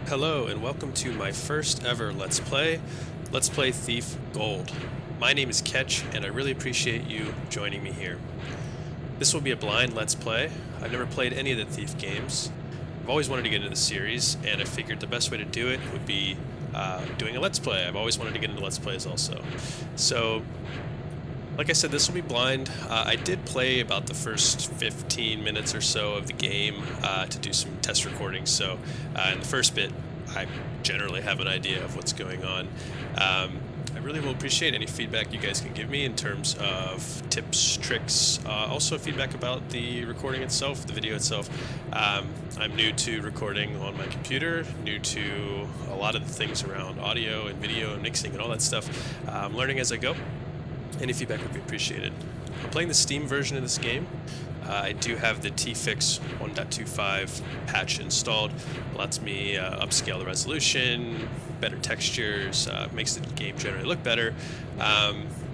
Hello and welcome to my first ever Let's Play Thief Gold. My name is Ketch and I really appreciate you joining me here. This will be a blind Let's Play. I've never played any of the Thief games. I've always wanted to get into the series and I figured the best way to do it would be doing a Let's Play. I've always wanted to get into Let's Plays also. So, like I said, this will be blind. I did play about the first 15 minutes or so of the game to do some test recordings, so in the first bit I generally have an idea of what's going on. I really will appreciate any feedback you guys can give me in terms of tips, tricks, also feedback about the recording itself, the video itself. I'm new to recording on my computer, new to a lot of the things around audio and video and mixing and all that stuff. I'm learning as I go. Any feedback would be appreciated. I'm playing the Steam version of this game. I do have the tfix 1.25 patch installed. It lets me upscale the resolution, better textures, makes the game generally look better.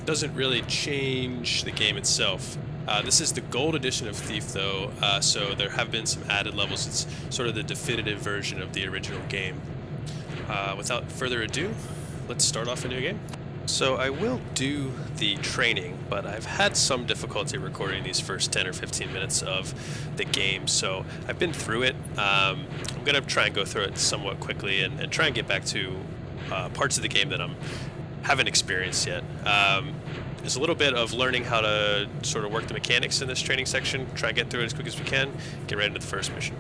Doesn't really change the game itself. This is the gold edition of Thief though, so there have been some added levels. It's sort of the definitive version of the original game. Without further ado, let's start off a new game. So I will do the training, but I've had some difficulty recording these first 10 or 15 minutes of the game, so I've been through it. I'm going to try and go through it somewhat quickly and try and get back to parts of the game that I haven't experienced yet. There's a little bit of learning how to sort of work the mechanics in this training section, try and get through it as quick as we can, get right into the first mission.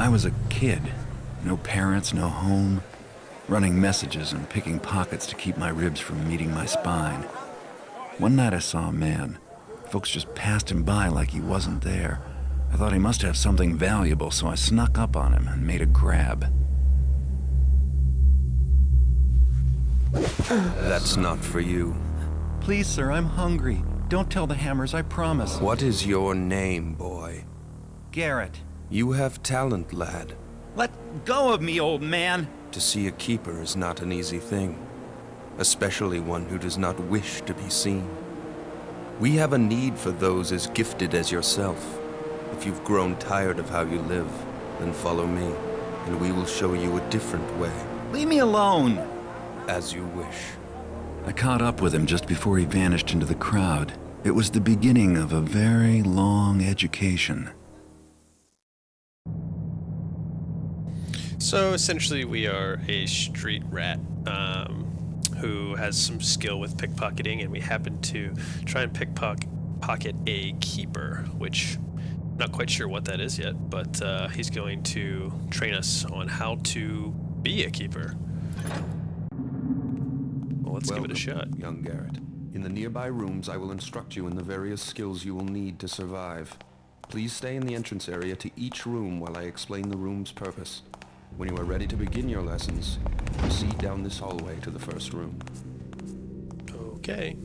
I was a kid. No parents, no home. Running messages and picking pockets to keep my ribs from meeting my spine. One night I saw a man. Folks just passed him by like he wasn't there. I thought he must have something valuable, so I snuck up on him and made a grab. That's not for you. Please, sir, I'm hungry. Don't tell the Hammers, I promise. What is your name, boy? Garrett. You have talent, lad. Let go of me, old man. To see a keeper is not an easy thing, especially one who does not wish to be seen. We have a need for those as gifted as yourself. If you've grown tired of how you live, then follow me, and we will show you a different way. Leave me alone. As you wish. I caught up with him just before he vanished into the crowd. It was the beginning of a very long education. So essentially we are a street rat who has some skill with pickpocketing, and we happen to try and pickpocket a keeper, which I'm not quite sure what that is yet, but he's going to train us on how to be a keeper. Well, let's give it a shot. Young Garrett. In the nearby rooms, I will instruct you in the various skills you will need to survive. Please stay in the entrance area to each room while I explain the room's purpose. When you are ready to begin your lessons, proceed down this hallway to the first room. Okay.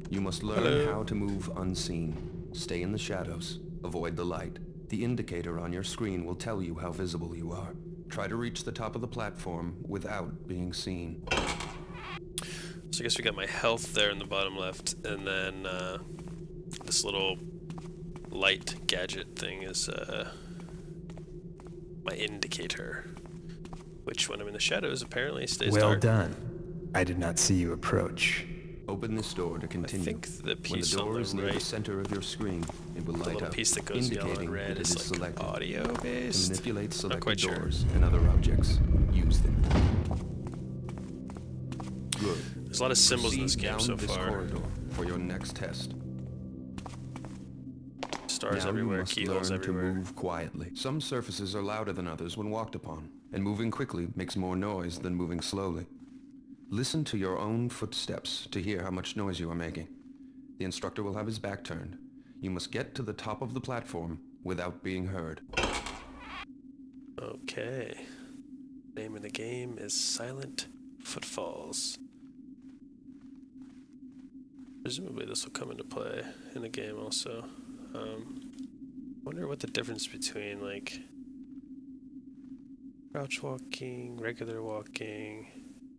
You must learn how to move unseen. Stay in the shadows. Avoid the light. The indicator on your screen will tell you how visible you are. Try to reach the top of the platform without being seen. So I guess we got my health there in the bottom left, and then this little light gadget thing is my indicator, which when I'm in the shadows apparently stays dark. Well done. I did not see you approach. Open this door to continue. I think the piece when the door on is the near the right, center of your screen, it will the light little up, piece that goes yellow and indicating red that it is is like selected. audio To based. manipulate Not selected quite sure. doors and other objects, use them. Good. There's a lot of symbols in this Proceed game down so this far. corridor for your next test. Stars Now everywhere, you must keyholes learn everywhere. to move quietly. Some surfaces are louder than others when walked upon, and moving quickly makes more noise than moving slowly. Listen to your own footsteps to hear how much noise you are making. The instructor will have his back turned. You must get to the top of the platform without being heard. Okay. Name of the game is Silent Footfalls. Presumably this will come into play in the game also. Wonder what the difference between like crouch walking, regular walking,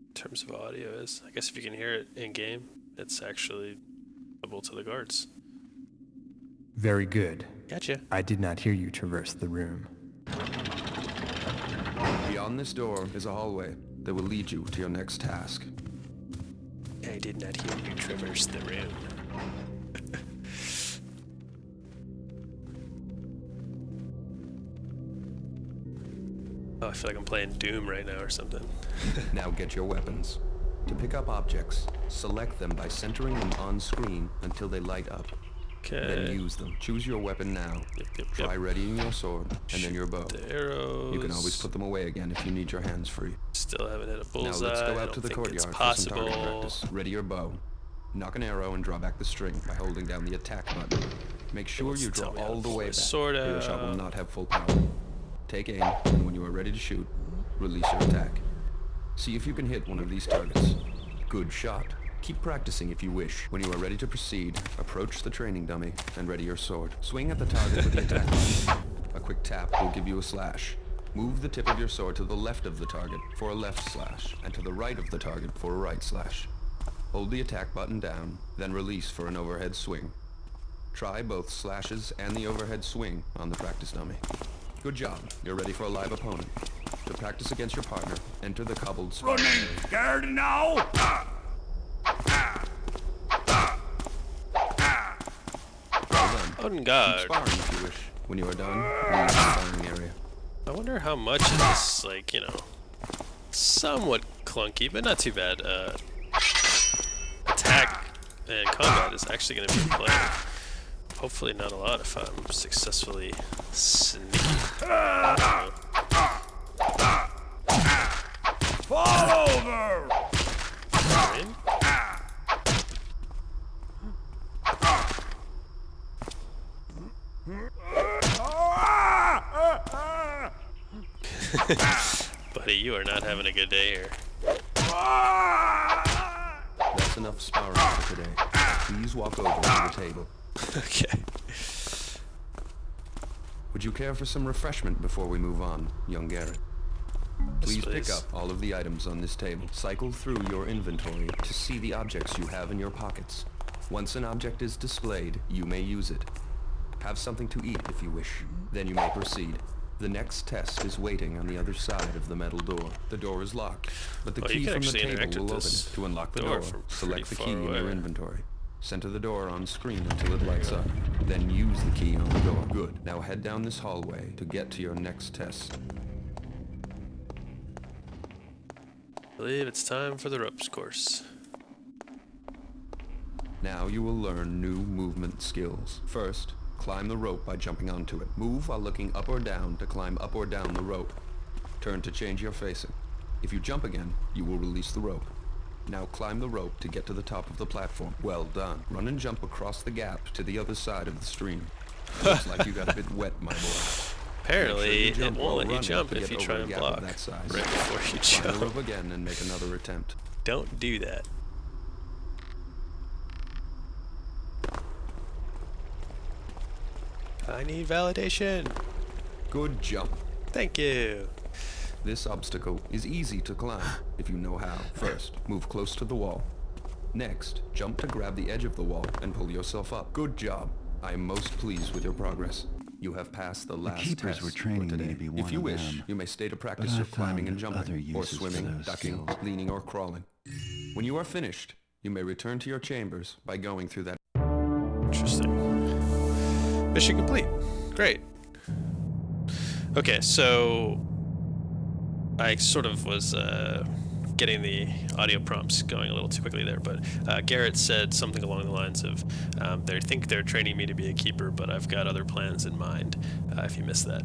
in terms of audio is. I guess if you can hear it in game, it's actually audible to the guards. Very good. Gotcha. I did not hear you traverse the room. Beyond this door is a hallway that will lead you to your next task. I did not hear you traverse the room. Oh, I feel like I'm playing Doom right now or something. Now get your weapons. To pick up objects, select them by centering them on screen until they light up. Okay. Then use them. Choose your weapon now. Try readying your sword and then your bow. The arrows. You can always put them away again if you need your hands free. Still haven't hit a bullseye. Now let's go I out don't to the think courtyard it's for some possible. target practice. Ready your bow. Knock an arrow and draw back the string by holding down the attack button. Make sure you draw all the way back. Sword Your out. shot will not have full power. Take aim, and when you are ready to shoot, release your attack. See if you can hit one of these targets. Good shot. Keep practicing if you wish. When you are ready to proceed, approach the training dummy and ready your sword. Swing at the target with the attack button. A quick tap will give you a slash. Move the tip of your sword to the left of the target for a left slash, and to the right of the target for a right slash. Hold the attack button down, then release for an overhead swing. Try both slashes and the overhead swing on the practice dummy. Good job. You're ready for a live opponent. To practice against your partner, enter the cobbled sparring area. Scared now? Well done. On Keep guard. sparring if you wish. When you are done, leave the sparring area. I wonder how much of this, like, you know, somewhat clunky, but not too bad, attack and combat is actually going to be in play. Hopefully not a lot if I'm successfully sneaky. Fall over! In. Buddy, you are not having a good day here. That's enough sparring for today. Please walk over to the table. Okay. Would you care for some refreshment before we move on, young Garrett? Please pick up all of the items on this table. Cycle through your inventory to see the objects you have in your pockets. Once an object is displayed, you may use it. Have something to eat if you wish. Then you may proceed. The next test is waiting on the other side of the metal door. The door is locked, but the Oh, you key can from the actually interact table will with open this it. To unlock the door door, from select the pretty key far in your away. inventory. Center the door on screen until it lights up. Then use the key on the door. Good. Now head down this hallway to get to your next test. I believe it's time for the ropes course. Now you will learn new movement skills. First, climb the rope by jumping onto it. Move while looking up or down to climb up or down the rope. Turn to change your facing. If you jump again, you will release the rope. Now climb the rope to get to the top of the platform. Well done. Run and jump across the gap to the other side of the stream. Looks like you got a bit wet, my boy. Apparently, Make sure you it jump won't while let you running jump to if get you over try a and gap of block that size. right before you Climb the jump. rope again and make another attempt. Don't do that. I need validation. Good jump. Thank you. This obstacle is easy to climb if you know how. First, move close to the wall. Next, jump to grab the edge of the wall and pull yourself up. Good job. I am most pleased with your progress. You have passed the last keepers test were training for me today. to be one If you of wish, them. you may stay to practice But I your climbing found and jumping, other or uses for swimming, those ducking, skills. leaning, or crawling. When you are finished, you may return to your chambers by going through that. Interesting. Mission complete. Great. Okay, so I sort of was getting the audio prompts going a little too quickly there, but Garrett said something along the lines of, they think they're training me to be a keeper, but I've got other plans in mind, if you missed that.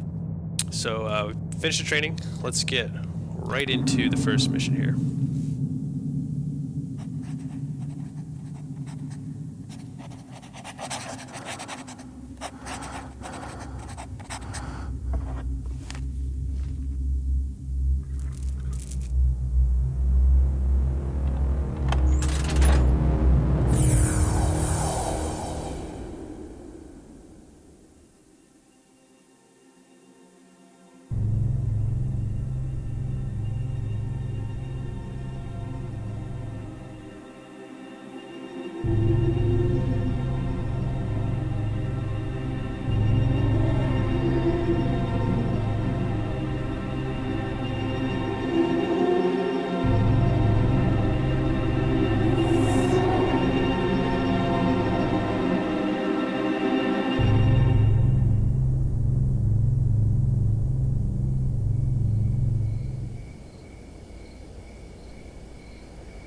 So, finish the training. Let's get right into the first mission here.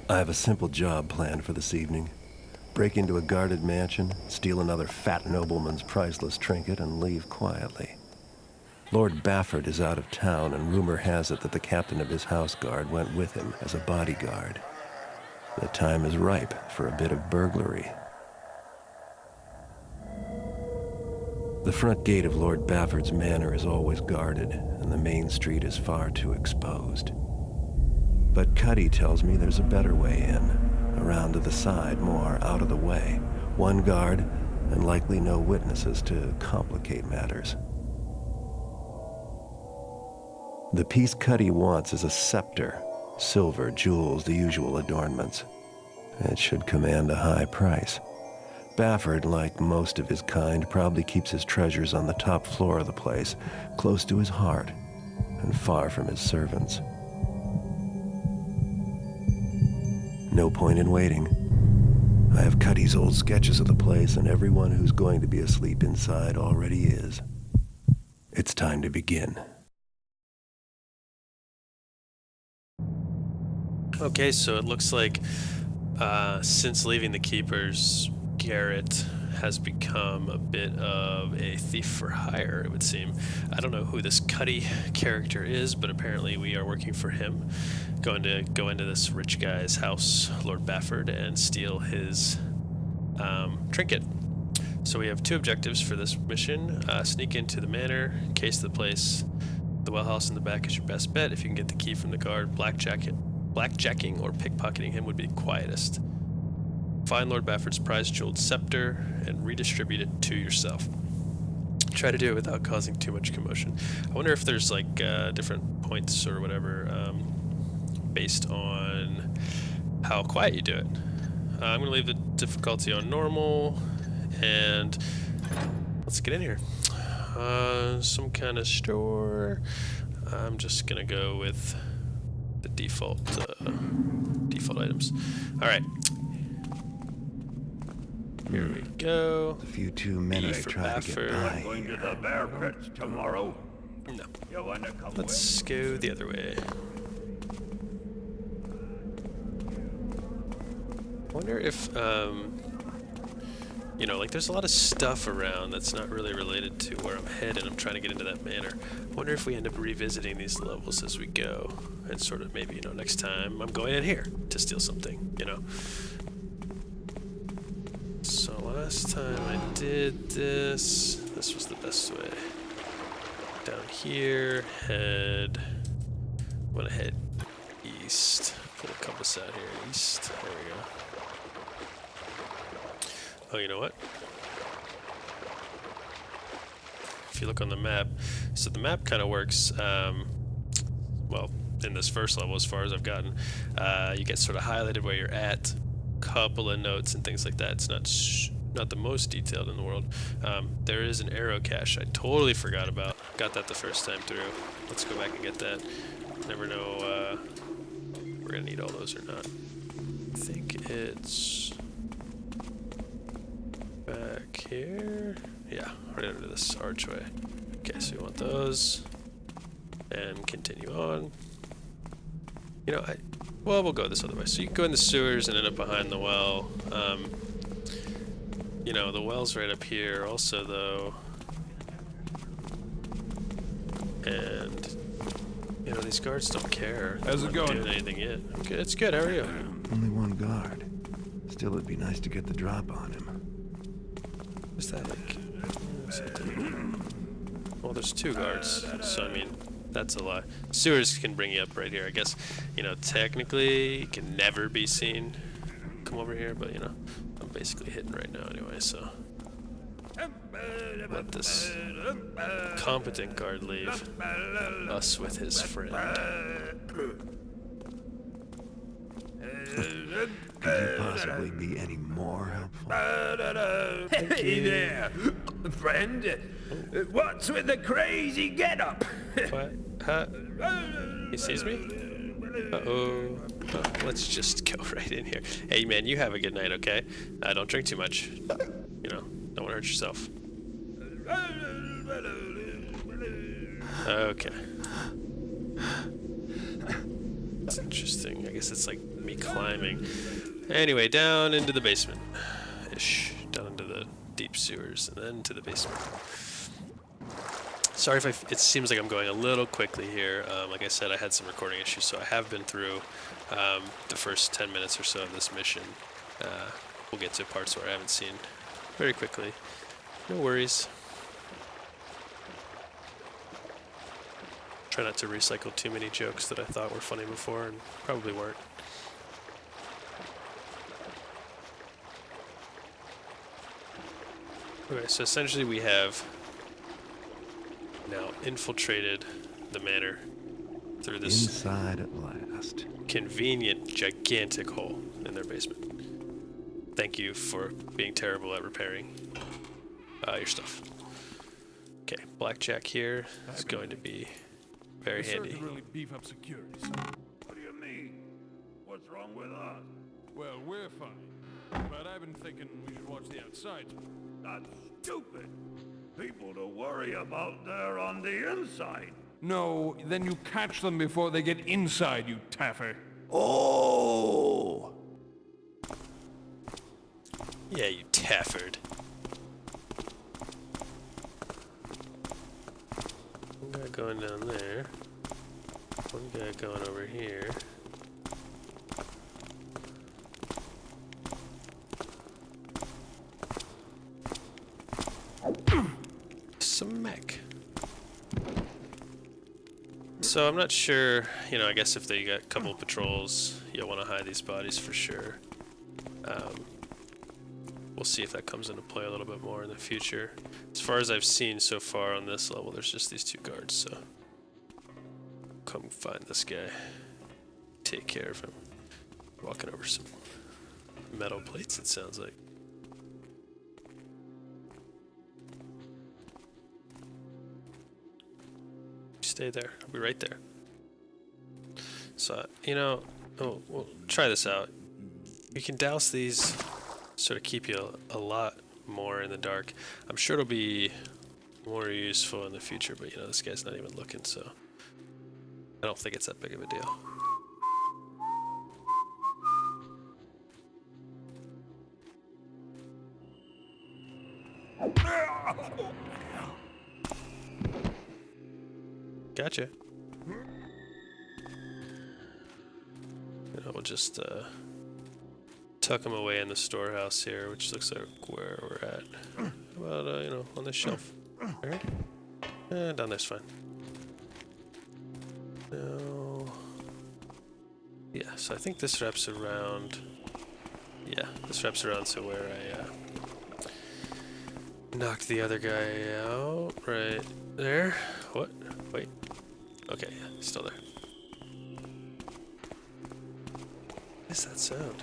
I have a simple job planned for this evening. Break into a guarded mansion, steal another fat nobleman's priceless trinket, and leave quietly. Lord Bafford is out of town, and rumor has it that the captain of his house guard went with him as a bodyguard. The time is ripe for a bit of burglary. The front gate of Lord Bafford's manor is always guarded, and the main street is far too exposed. But Cuddy tells me there's a better way in, around to the side, more out of the way. One guard, and likely no witnesses to complicate matters. The piece Cuddy wants is a scepter, silver, jewels, the usual adornments. It should command a high price. Bafford, like most of his kind, probably keeps his treasures on the top floor of the place, close to his heart, and far from his servants. No point in waiting. I have Cuddy's old sketches of the place, and everyone who's going to be asleep inside already is. It's time to begin. Okay, so it looks like since leaving the Keepers, Garrett has become a bit of a thief for hire, it would seem. I don't know who this Cuddy character is, but apparently we are working for him. Going to go into this rich guy's house, Lord Bafford, and steal his trinket. So we have two objectives for this mission. Sneak into the manor, case the place. The well house in the back is your best bet. If you can get the key from the guard, blackjacking or pickpocketing him would be quietest. Find Lord Bafford's prized jeweled scepter and redistribute it to yourself. Try to do it without causing too much commotion. I wonder if there's like different points or whatever based on how quiet you do it. I'm gonna leave the difficulty on normal, and let's get in here. Some kind of store. I'm just gonna go with the default items. All right. Here we go. A few too many for try to get by. Going to the bear pits tomorrow. No. You wanna come Let's go the other way. I wonder if, you know, like there's a lot of stuff around that's not really related to where I'm headed. I'm trying to get into that manor. I wonder if we end up revisiting these levels as we go. And sort of maybe, you know, next time I'm going in here to steal something, you know. So last time I did this was the best way. Down here, I'm gonna head east. Pull the compass out here, east. There we go. Oh, you know what? If you look on the map, so the map kind of works, well, in this first level, as far as I've gotten, you get sort of highlighted where you're at, couple of notes and things like that. It's not the most detailed in the world. There is an arrow cache I totally forgot about. Got that the first time through. Let's go back and get that. Never know we're gonna need all those or not. I think it's back here. Yeah, right under this archway. Okay, so we want those and continue on. You know, well, we'll go this other way. So you can go in the sewers and end up behind the well. You know, the well's right up here also, though. And, you know, these guards don't care. How's it going? Doing anything yet. Okay, it's good. How are you? Only one guard. Still, it'd be nice to get the drop on him. Is that like... Well, there's two guards, so I mean, that's a lot. Sewers can bring you up right here. I guess, you know, technically, you can never be seen. Come over here, but, you know, I'm basically hidden right now anyway, so... Let this competent guard leave us with his friend. Could you possibly be any more helpful? Hey there, friend. What's with the crazy getup? What? He sees me? Uh-oh. Oh, let's just go right in here. Hey, man, you have a good night, okay? Don't drink too much. You know, don't want to hurt yourself. Okay. That's interesting. I guess it's like me climbing. Anyway, down into the basement-ish. Down into the deep sewers, and then to the basement. Sorry if it seems like I'm going a little quickly here. Like I said, I had some recording issues, so I have been through the first 10 minutes or so of this mission. We'll get to parts where I haven't seen very quickly. No worries. Try not to recycle too many jokes that I thought were funny before and probably weren't. Okay, so essentially we have now infiltrated the manor through this Inside at last. convenient, gigantic hole in their basement. Thank you for being terrible at repairing your stuff. Okay, blackjack here is going to be very handy. Really beef up security. What do you mean? What's wrong with us? Well, we're fine, but I've been thinking we should watch the outside. That's stupid. People to worry about there on the inside. No, then you catch them before they get inside, you taffer. Oh! Yeah, you tafford. One guy going down there. One guy going over here. Some mech. So I'm not sure, you know, I guess if they got a couple of patrols, you'll want to hide these bodies for sure. We'll see if that comes into play a little bit more in the future. As far as I've seen so far on this level, there's just these two guards, so come find this guy. Take care of him. Walking over some metal plates, it sounds like. Stay there. I'll be right there. So, you know, we'll try this out. You can douse these, sort of keep you a lot more in the dark. I'm sure it'll be more useful in the future, but you know, this guy's not even looking, so I don't think it's that big of a deal. Gotcha. You know, we'll just tuck them away in the storehouse here, which looks like where we're at. How about, you know, on this shelf? Alright. Down there's fine. No. Yeah, so I think this wraps around. Yeah, this wraps around to where I knocked the other guy out. Right there. What? Wait. Okay, yeah, he's still there. What is that sound?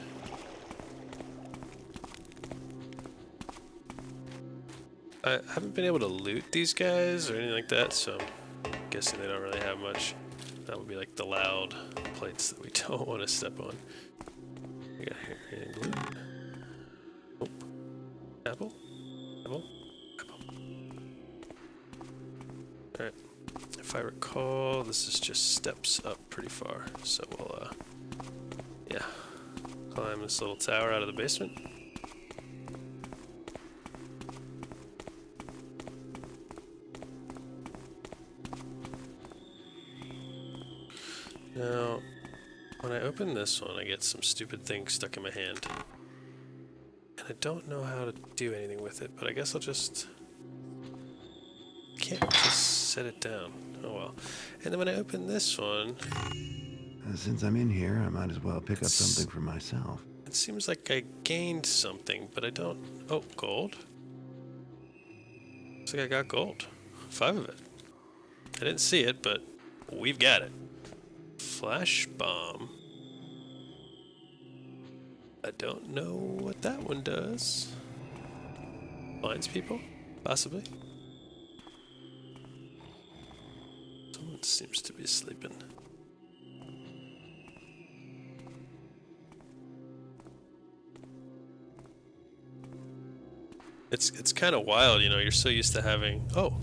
I haven't been able to loot these guys or anything like that, so I'm guessing they don't really have much. That would be like the loud plates that we don't want to step on. We got here anything loot? Oh. Apple? Apple? Apple. Alright. If I recall, this is just steps up pretty far, so we'll, yeah, climb this little tower out of the basement. Now, when I open this one, I get some stupid thing stuck in my hand. And I don't know how to do anything with it, but I guess I'll just... Can't just set it down. Oh well. And then when I open this one... Since I'm in here, I might as well pick up something for myself. It seems like I gained something, but I don't... Oh, gold? Looks like I got gold. 5 of it. I didn't see it, but we've got it. Flash bomb. I don't know what that one does. Blinds people? Possibly. Someone seems to be sleeping. It's kind of wild, you know, you're so used to having... Oh!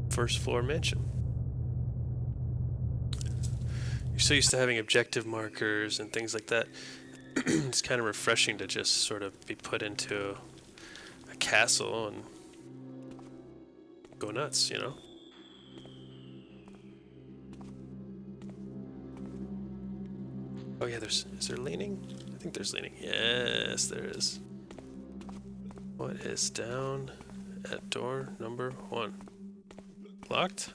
First floor mansion. you're so used to having objective markers and things like that. It's kind of refreshing to just sort of be put into a castle and go nuts, you know? Oh yeah, is there leaning? I think there's leaning. Yes, there is. What is down at door number 1? Locked?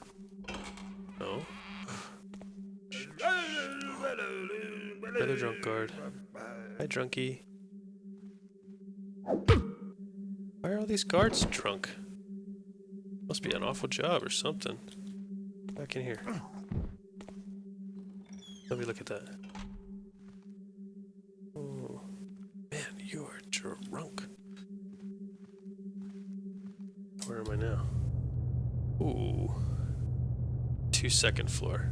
No. Another drunk guard. Hi, drunkie. Why are all these guards drunk? Must be an awful job or something. Back in here. Let me look at that. Oh, man, you are drunk. Where am I now? Ooh. 2nd floor.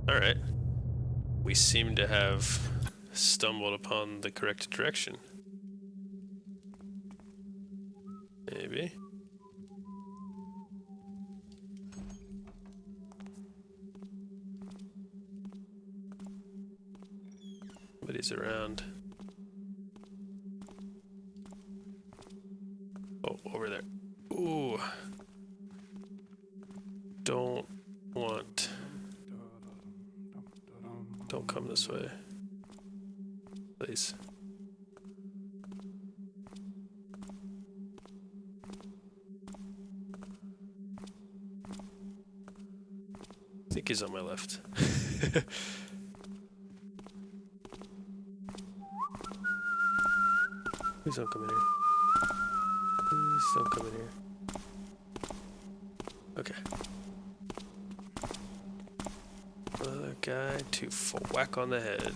Alright. We seem to have stumbled upon the correct direction. Maybe. Somebody's around. Oh, over there. Ooh. Don't want. Don't come this way. Please. I think he's on my left. Please don't come in here. Please don't come in here. Okay. Another guy to whack on the head.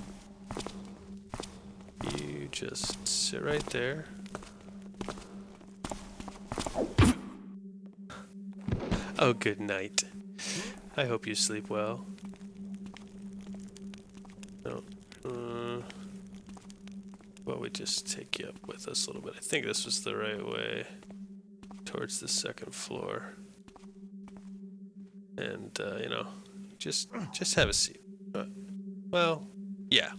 You just sit right there. Oh, good night. I hope you sleep well. No. Well, we just take you up with us a little bit. I think this was the right way towards the 2nd floor. And, you know, just have a seat. Well, yeah.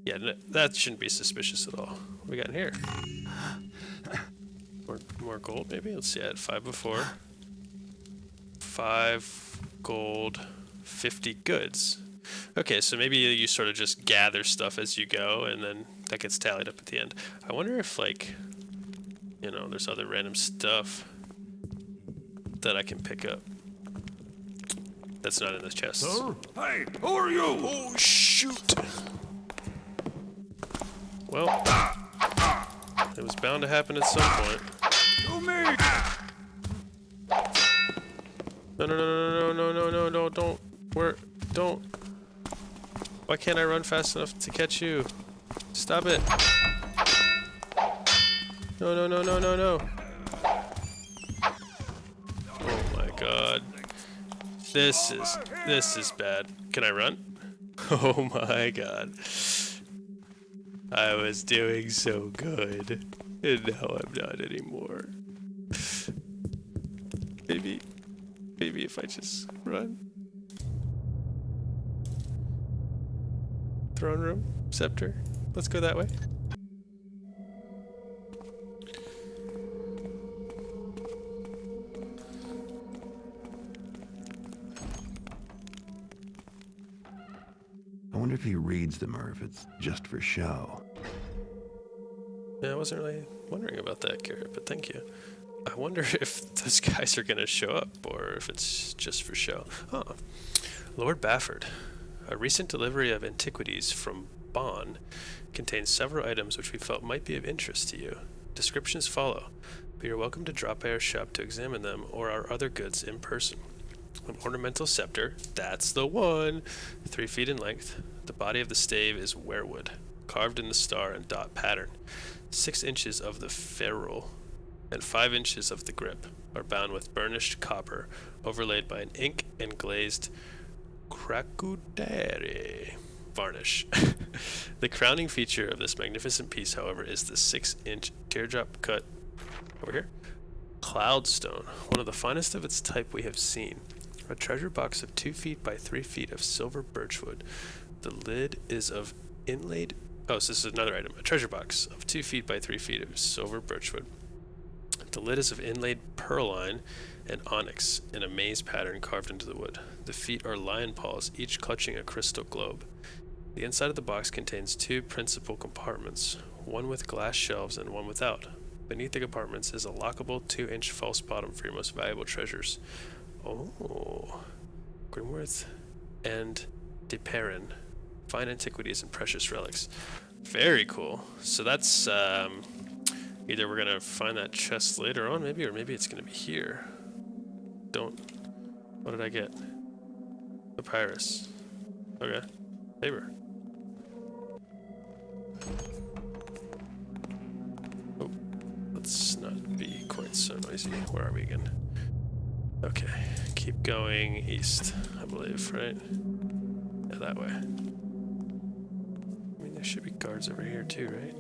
Yeah, no, that shouldn't be suspicious at all. What we got in here? More gold, maybe? Let's see, I had 5 before. 5 gold, 50 goods. Okay, so maybe you sort of just gather stuff as you go, and then that gets tallied up at the end. I wonder if, like, you know, there's other random stuff that I can pick up. That's not in this chest. Sir? Hey, who are you? Oh, shoot! Well, it was bound to happen at some point. To me! No, don't. Don't. Why can't I run fast enough to catch you? Stop it. No. Oh my god. This is bad. Can I run? Oh my god. I was doing so good, and now I'm not anymore. Maybe if I just run. Throne room, scepter. Let's go that way. I wonder if he reads them or if it's just for show. Yeah, I wasn't really wondering about that, Garrett, but thank you. I wonder if those guys are going to show up or if it's just for show. Oh, Lord Bafford. A recent delivery of antiquities from Bonn contains several items which we felt might be of interest to you. Descriptions follow, but you're welcome to drop by our shop to examine them or our other goods in person. An ornamental scepter, that's the one, 3 feet in length. The body of the stave is werewood, carved in the star and dot pattern. 6 inches of the ferrule and 5 inches of the grip are bound with burnished copper, overlaid by an ink and glazed cracudere varnish. The crowning feature of this magnificent piece, however, is the 6-inch teardrop cut over here cloudstone, one of the finest of its type we have seen. A treasure box of 2 feet by 3 feet of silver birchwood. The lid is of inlaid... Oh, so this is another item. A treasure box of 2 feet by 3 feet of silver birchwood. The lid is of inlaid pearline and onyx in a maze pattern carved into the wood. The feet are lion paws, each clutching a crystal globe. The inside of the box contains 2 principal compartments, one with glass shelves and one without. Beneath the compartments is a lockable 2-inch false bottom for your most valuable treasures. Oh, Grimworth and De Perrin. Fine antiquities and precious relics. Very cool. So that's, either we're gonna find that chest later on, maybe, or maybe it's gonna be here. What did I get? Papyrus. Okay. Paper. Oh, let's not be quite so noisy. Where are we again? Okay, keep going east, I believe, right? Yeah, that way. I mean, there should be guards over here too, right?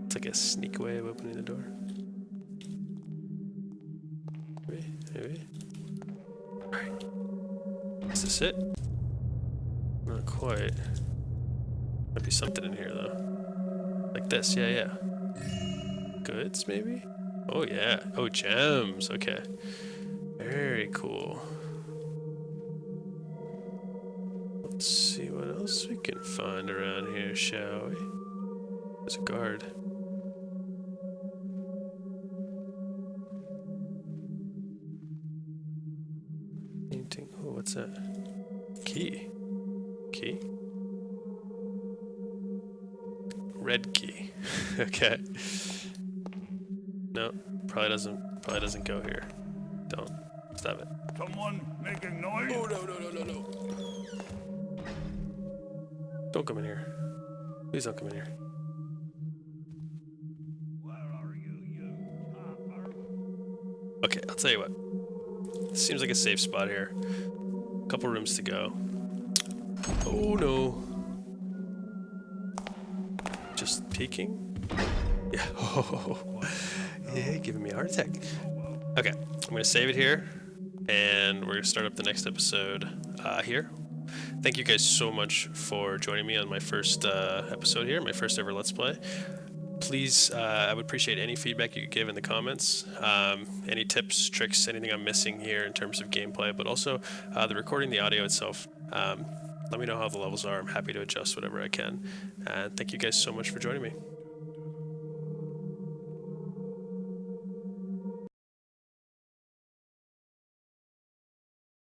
It's like a sneak way of opening the door. Maybe. Alright. Is this it? Not quite. Might be something in here though. Like this, yeah. Goods, maybe? Oh, yeah. Oh, gems. Okay. Very cool. Let's see what else we can find around here, shall we? There's a guard. Painting. Oh, what's that? Key. Key? Red key. Okay. No, probably doesn't go here. Don't. Stop it. Someone making noise? Oh, no. Don't come in here. Please don't come in here. Where are you topper? Okay, I'll tell you what. This seems like a safe spot here. Couple rooms to go. Oh no. Just peeking? Yeah. Oh, yeah, giving me a heart attack. Okay, I'm gonna save it here, and we're gonna start up the next episode here. Thank you guys so much for joining me on my first episode here, my first ever Let's Play. Please, I would appreciate any feedback you could give in the comments, any tips, tricks, anything I'm missing here in terms of gameplay, but also the recording, the audio itself. Let me know how the levels are. I'm happy to adjust whatever I can. And thank you guys so much for joining me.